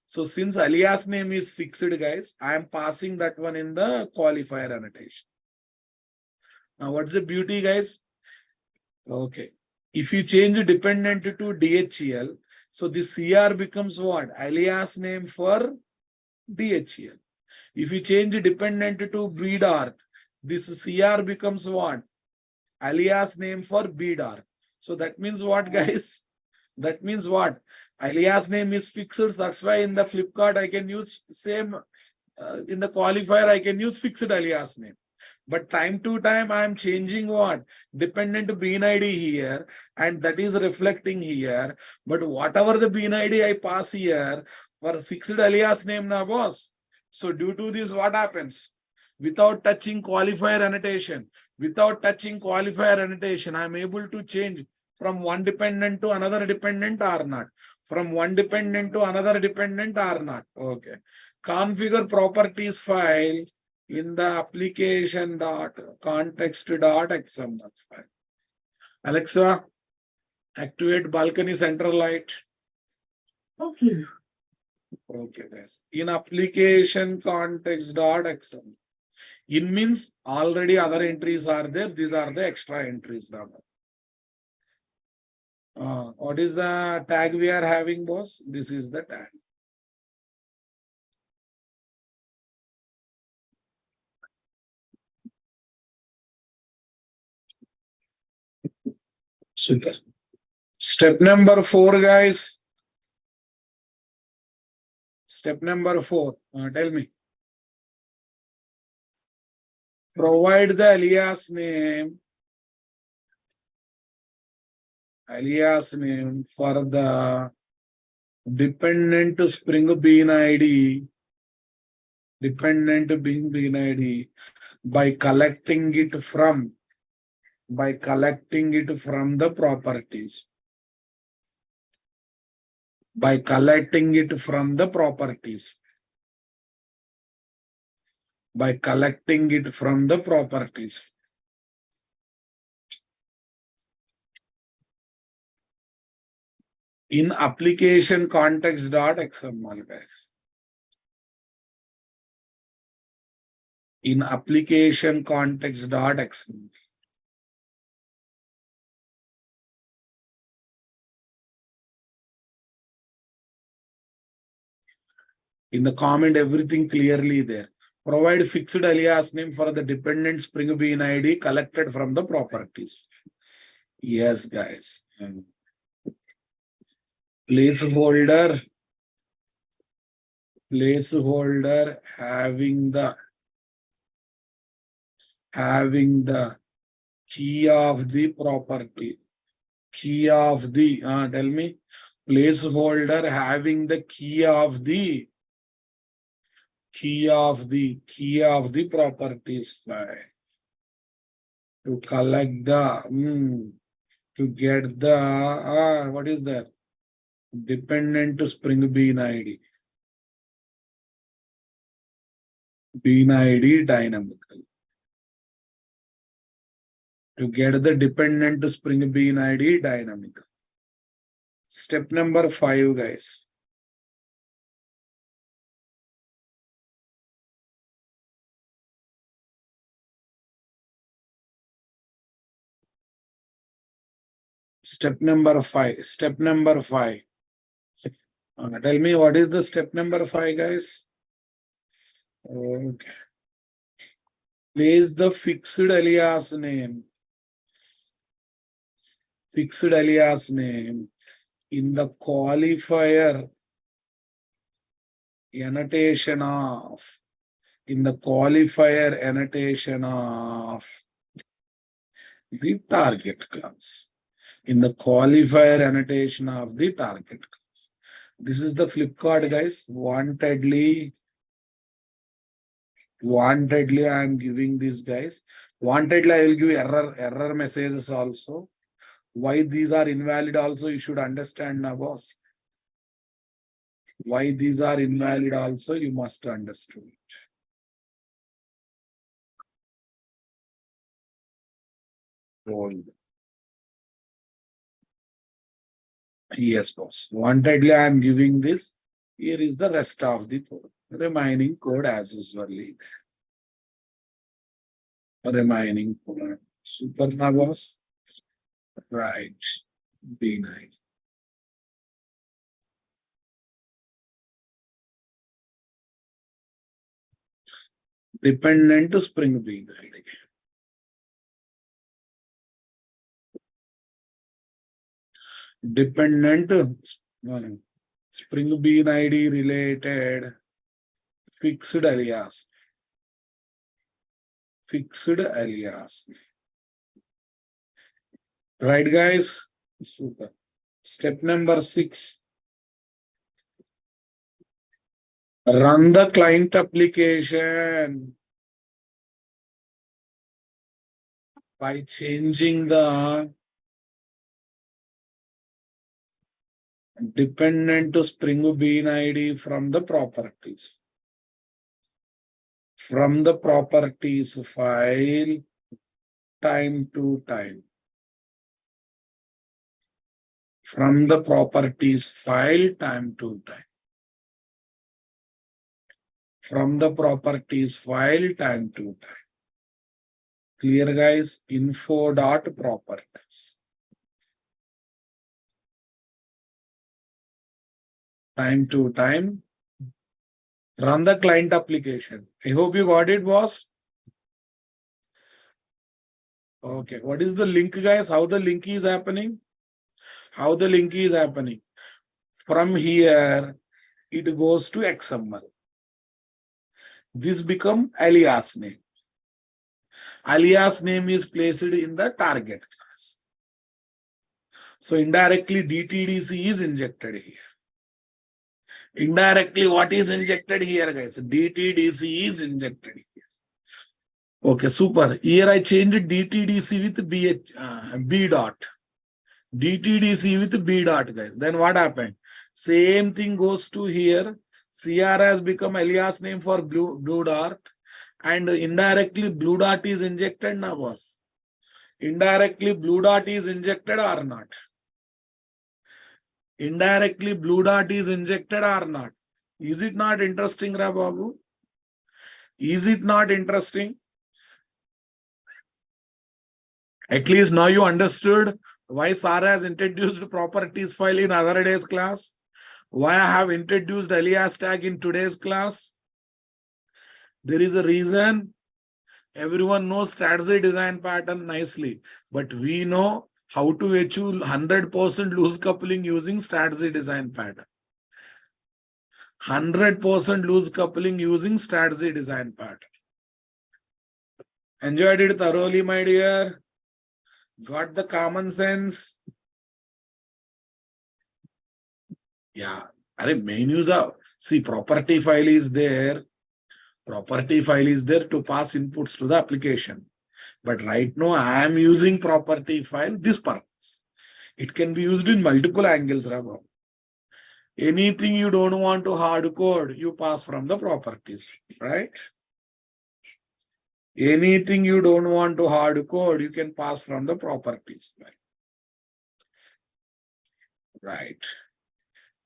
B: So since alias name is fixed, guys, I am passing that one in the qualifier annotation. Now, what's the beauty, guys? Okay. If you change dependent to DHL, so the CR becomes what? Alias name for DHL. If you change dependent to BDART, this CR becomes what? Alias name for BDART. So that means what, guys? That means what? Alias name is fixed. That's why in the Flipkart, I can use same. In the qualifier, I can use fixed alias name. But time to time, I am changing what? Dependent to bean ID here. And that is reflecting here. But whatever the bean ID I pass here for fixed alias name now, boss. So due to this, what happens? Without touching qualifier annotation, I am able to change from one dependent to another dependent or not. From one dependent to another dependent or not. Okay. Configure properties file in the application.context.xml file. Alexa, activate balcony center light.
A: Okay.
B: Okay, guys. In application context.xml. In means already other entries are there. These are the extra entries. What is the tag we are having, boss? This is the tag. Super. Step number 4, guys. Step number 4. Tell me. Provide the alias name for the dependent Spring Bean ID. Dependent Bean ID by collecting it from the properties. By collecting it from the properties. By collecting it from the properties. In application context.xml, guys. In application context.xml. In the comment, everything clearly there. Provide fixed alias name for the dependent Spring Bean ID collected from the properties. Yes, guys. Placeholder having the key of the property. Key of the, tell me. Placeholder having the key of the properties file to collect the to get the what is that dependent Spring Bean ID dynamical to get the dependent Spring Bean ID dynamical. Step number 5, guys. Step number 5. Tell me what is the step number 5, guys? Okay. Place the fixed alias name in the qualifier annotation of the target class. In the qualifier annotation of the target class. This is the flip card, guys. Wantedly I am giving this, guys. Wantedly I will give error messages also. Why these are invalid also you should understand now, boss. Why these are invalid also you must understand. Hold. Yes, boss. Wantedly I am giving this. Here is the rest of the code. Remaining code as usually. Remaining code. Super na, boss. Right. B9. Dependent Spring Bean ID. Dependent Spring Bean ID related fixed alias. Right, guys? Super. Step number 6. Run the client application by changing the dependent Spring Bean ID from the properties. From the properties file time to time. From the properties file time to time. from the properties file time to time. Clear, guys? Info dot properties. Time to time. Run the client application. I hope you got it, boss. Okay. What is the link, guys? How the link is happening? How the link is happening? From here, it goes to XML. This become alias name. Alias name is placed in the target class. So indirectly DTDC is injected here. Indirectly, what is injected here, guys? DTDC is injected here. Okay, super. Here I changed DTDC with B dot. DTDC with B dot, guys. Then what happened? Same thing goes to here. CR has become alias name for blue dot. And indirectly blue dot is injected now, boss. Indirectly blue dot is injected or not? Indirectly blue dot is injected or not? Is it not interesting, Babu? Is it not interesting? At least now you understood why Sarah has introduced properties file in other days class. Why I have introduced alias tag in today's class. There is a reason. Everyone knows strategy design pattern nicely, but we know how to achieve 100% loose coupling using strategy design pattern. 100% loose coupling using strategy design pattern. Enjoyed it thoroughly, my dear. Got the common sense. Yeah. Main user. See, property file is there. Property file is there to pass inputs to the application. But right now, I am using property file this purpose. It can be used in multiple angles, Raghav. Anything you don't want to hard code, you pass from the properties, right? Anything you don't want to hard code, you can pass from the properties. Right.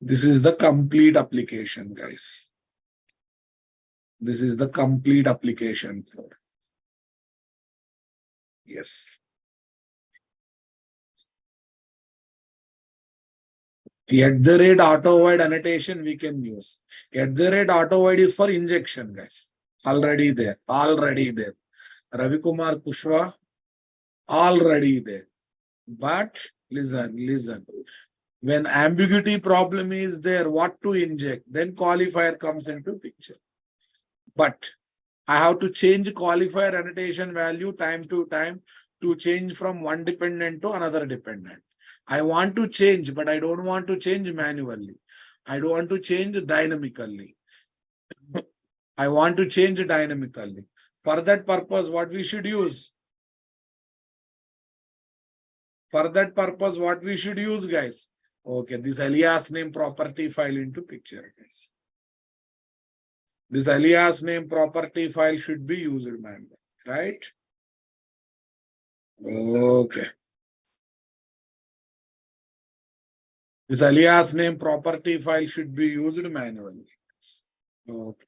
B: This is the complete application, guys. This is the complete application. Yes. @auto void annotation we can use. @auto void is for injection, guys. Already there. Already there. Ravi Kumar Kushwa. Already there. But listen. When ambiguity problem is there, what to inject? Then qualifier comes into picture. But I have to change qualifier annotation value time to time to change from one dependent to another dependent. I want to change, but I don't want to change manually. I don't want to change dynamically. I want to change dynamically. For that purpose, what we should use? For that purpose, what we should use, guys? Okay, this alias name property file into picture, guys. This alias name property file should be used manually, right? Okay. This alias name property file should be used manually. Okay.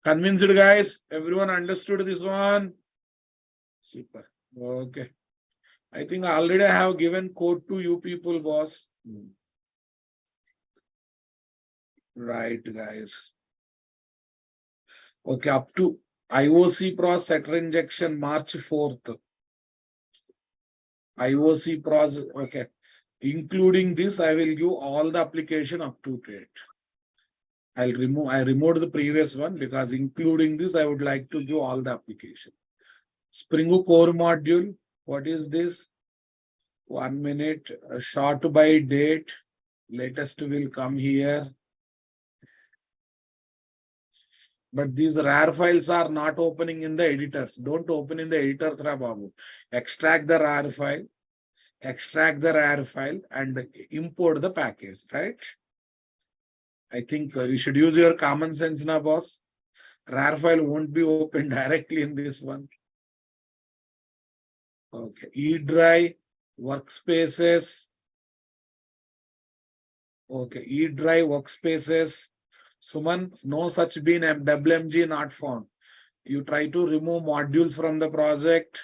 B: Convinced, guys? Everyone understood this one? Super. Okay. I think I already have given code to you people, boss. Right, guys. Okay, up to IOC pros setter injection March 4th. IOC pros, okay. Including this, I will give all the application up to date. I removed the previous one because including this, I would like to give all the application. Spring core module. What is this? 1 minute. Short by date. Latest will come here. But these RAR files are not opening in the editors. Don't open in the editors, Babu. Extract the RAR file. Extract the RAR file and import the package, right? I think you should use your common sense now, boss. RAR file won't be opened directly in this one. Okay, E-drive, workspaces. Okay, E-drive, workspaces. Suman, no such bin WMG not found. You try to remove modules from the project.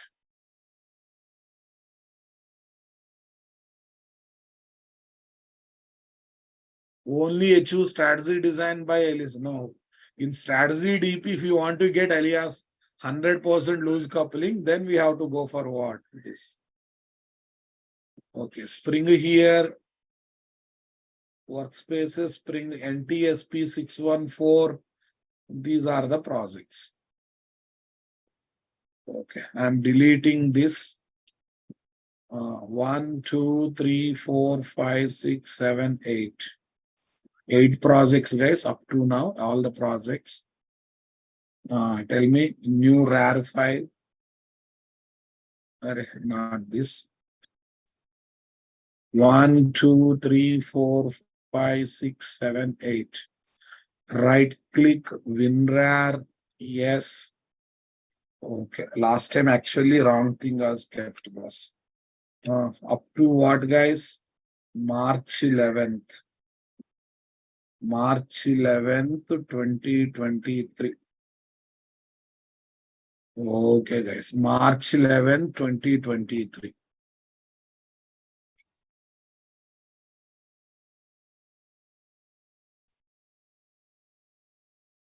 B: Only achieve strategy designed by Elias. No. In strategy DP, if you want to get Elias 100% loose coupling, then we have to go for what? This. Okay, Spring here. Workspaces, Spring NTSP 614. These are the projects. Okay, I'm deleting this. 1, 2, 3, 4, 5, 6, 7, 8. 8 projects, guys, up to now, all the projects. Tell me, new RAR file. Not this. 1, 2, 3, 4, 5, 6, 7, 8. Right click, WinRAR, yes. Okay, last time actually wrong thing was kept, boss. Up to what, guys? March 11th. March 11th, 2023. Okay, guys. March 11th, 2023.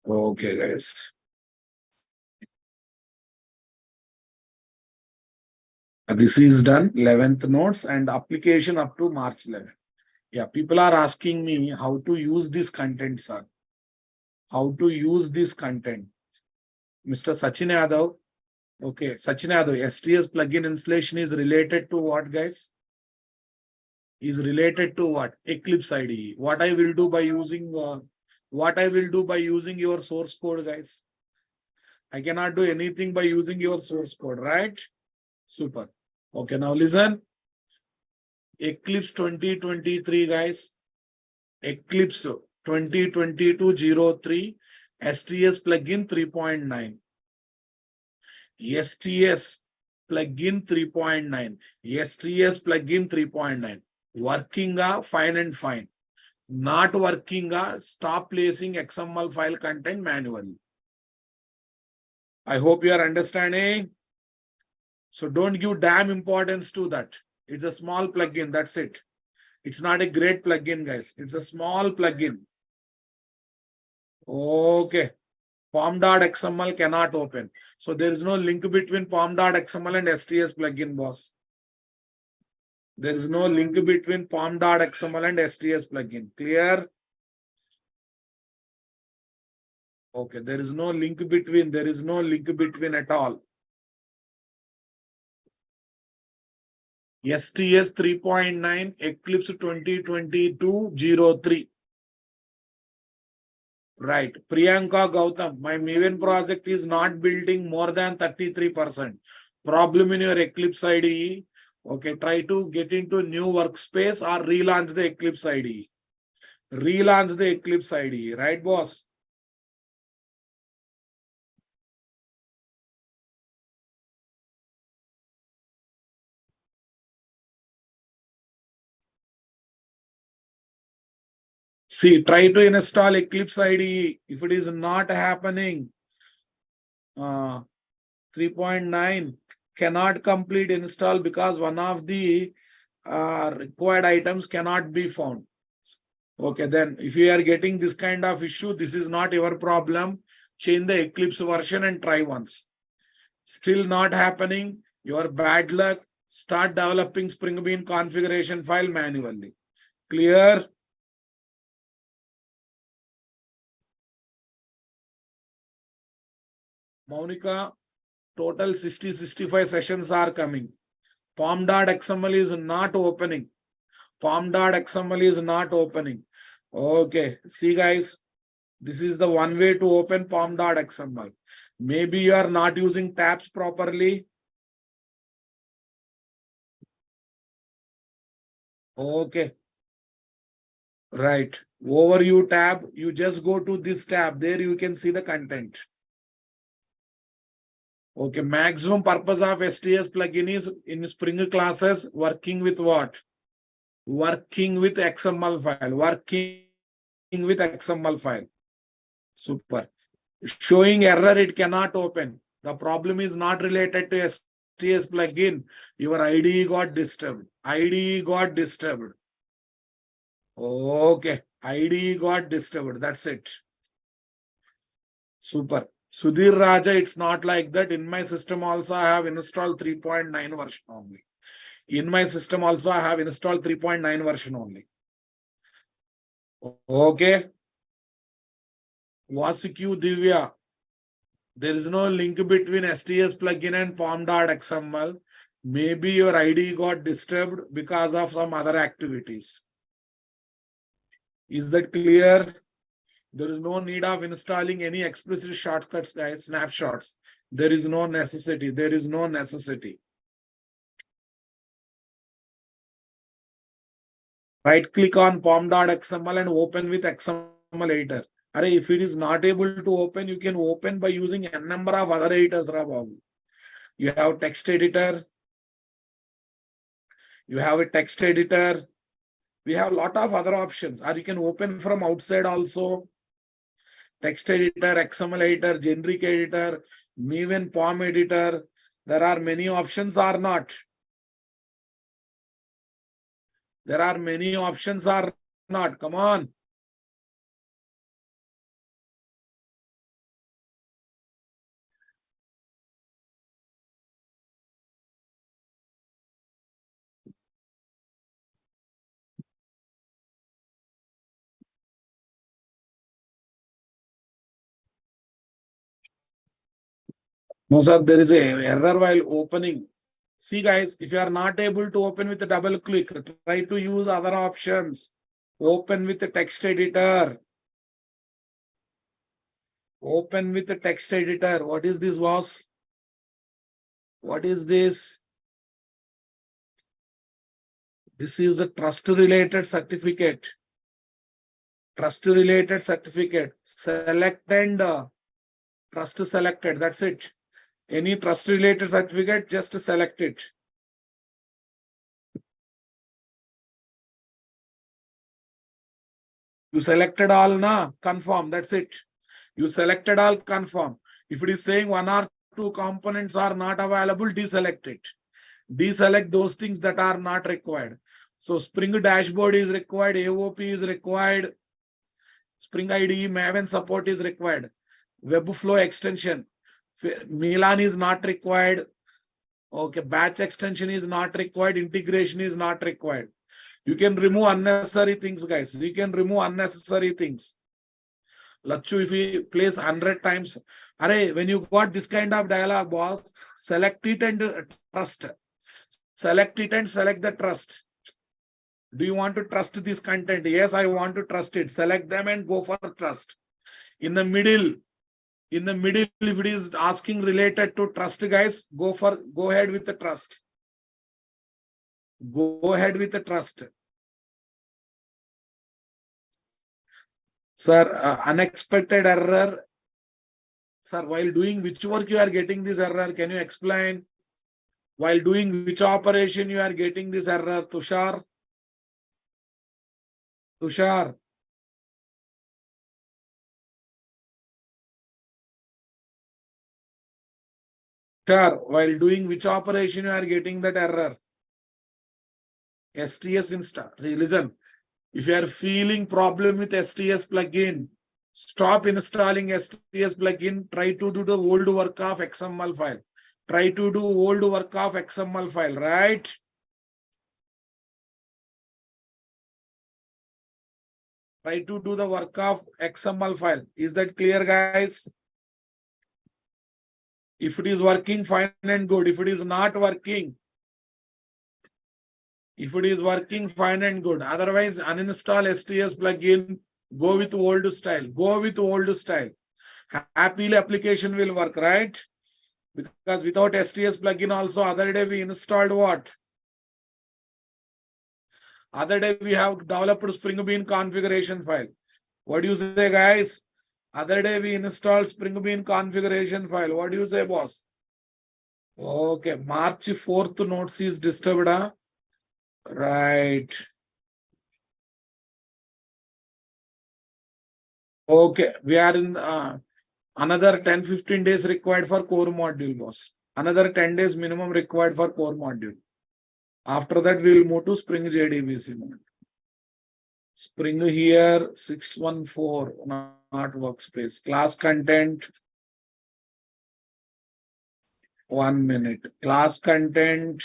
B: Okay, guys. This is done. 11th notes and application up to March 11th. Yeah, people are asking me how to use this content, sir. How to use this content. Mr. Sachin Yadav. Okay, Sachin Yadav, STS plugin installation is related to what, guys? Is related to what? Eclipse IDE. What I will do by using your source code, guys? I cannot do anything by using your source code, right? Super. Okay, now listen. Eclipse 2023, guys. Eclipse 2022-03 STS plugin 3.9. STS plugin 3.9. STS plugin 3.9. Working, fine and fine. Not working, stop placing XML file content manually. I hope you are understanding. So don't give damn importance to that. It's a small plugin, that's it. It's not a great plugin, guys. It's a small plugin. Okay. Pom.xml cannot open. So there is no link between pom.xml and STS plugin, boss. There is no link between pom.xml and STS plugin. Clear? Okay, there is no link between. There is no link between at all. STS 3.9 Eclipse 2022-03. Right. Priyanka Gautam, my Maven project is not building more than 33%. Problem in your Eclipse IDE. Okay, try to get into new workspace or relaunch the Eclipse IDE. Relaunch the Eclipse IDE. Right, boss? See, try to install Eclipse IDE. If it is not happening, 3.9 cannot complete install because one of the required items cannot be found. Okay, then if you are getting this kind of issue, this is not your problem. Change the Eclipse version and try once. Still not happening, your bad luck. Start developing Spring Bean configuration file manually. Clear? Monica, total 60-65 sessions are coming. Pom.xml is not opening. Pom.xml is not opening. Okay, see guys, this is the one way to open pom.xml. Maybe you are not using tabs properly. Okay. Right. Overview tab, you just go to this tab. There you can see the content. Okay, maximum purpose of STS plugin is in Spring classes working with what? Working with XML file. Working with XML file. Super. Showing error, it cannot open. The problem is not related to STS plugin. Your IDE got disturbed. IDE got disturbed. Okay. IDE got disturbed. That's it. Super. Sudhir Raja, it's not like that. In my system also, I have installed 3.9 version only. In my system also, I have installed 3.9 version only. Okay. Vasiku Divya. There is no link between STS plugin and pom.xml. Maybe your ID got disturbed because of some other activities. Is that clear? There is no need of installing any explicit shortcuts, guys, snapshots. There is no necessity. There is no necessity. Right click on pom.xml and open with XML editor. If it is not able to open, you can open by using a number of other editors. You have text editor. You have a text editor. We have a lot of other options. Or you can open from outside also. Text editor, XML editor, generic editor, even POM editor. There are many options or not. There are many options or not. Come on. No, sir, there is a error while opening. See, guys, if you are not able to open with a double click, try to use other options. Open with the text editor. Open with the text editor. What is this, boss? What is this? This is a trust-related certificate. Trust-related certificate. Select and trust selected. That's it. Any trust-related certificate, just select it. You selected all, na? Confirm. That's it. You selected all, confirm. If it is saying one or two components are not available, deselect it. Deselect those things that are not required. So Spring Dashboard is required, AOP is required, Spring IDE Maven support is required, Webflow extension, Milan is not required, okay, batch extension is not required, integration is not required. You can remove unnecessary things, guys. You can remove unnecessary things. Lachu, if we place 100 times, when you got this kind of dialog, boss, select it and trust. Select it and select the trust. Do you want to trust this content? Yes, I want to trust it. Select them and go for trust. In the middle, if it is asking related to trust, guys, go ahead with the trust. Go ahead with the trust. Sir, unexpected error. Sir, while doing which work you are getting this error? Can you explain? While doing which operation you are getting this error, Tushar? Tushar. Tushar, while doing which operation you are getting that error? STS install. Listen, if you are feeling problem with STS plugin, stop installing STS plugin. Try to do the old work of XML file. Try to do old work of XML file, right? Try to do the work of XML file. Is that clear, guys? If it is working, fine and good. If it is not working, fine and good. Otherwise, uninstall STS plugin. Go with old style. Go with old style. Happily, application will work, right? Because without STS plugin also, other day we installed what? Other day we have developed Spring Bean configuration file. What do you say, guys? Other day we installed Spring Bean configuration file. What do you say, boss? Okay, March 4th notes is disturbed, huh? Right. Okay, we are in another 10-15 days required for core module, boss. Another 10 days minimum required for core module. After that, we will move to Spring JDBC mode. Spring here, 614, not workspace. Class content. 1 minute. Class content.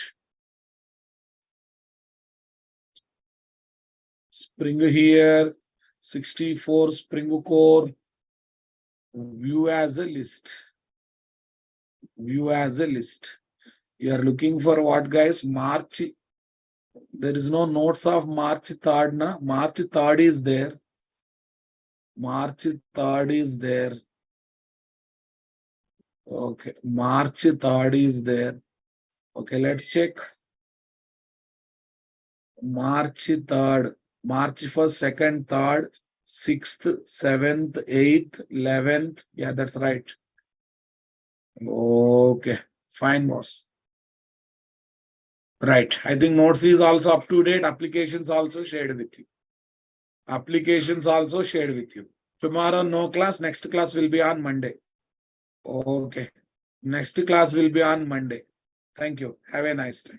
B: Spring here, 64 Spring core. View as a list. View as a list. You are looking for what, guys? March. There is no notes of March 3rd. Na? March 3rd is there. March 3rd is there. Okay. March 3rd is there. Okay, let's check. March 3rd. March 1st, 2nd, 3rd, 6th, 7th, 8th, 11th. Yeah, that's right. Okay. Fine, boss. Right. I think notes is also up to date. Applications also shared with you. Applications also shared with you. Tomorrow, no class. Next class will be on Monday. Okay. Next class will be on Monday. Thank you. Have a nice day.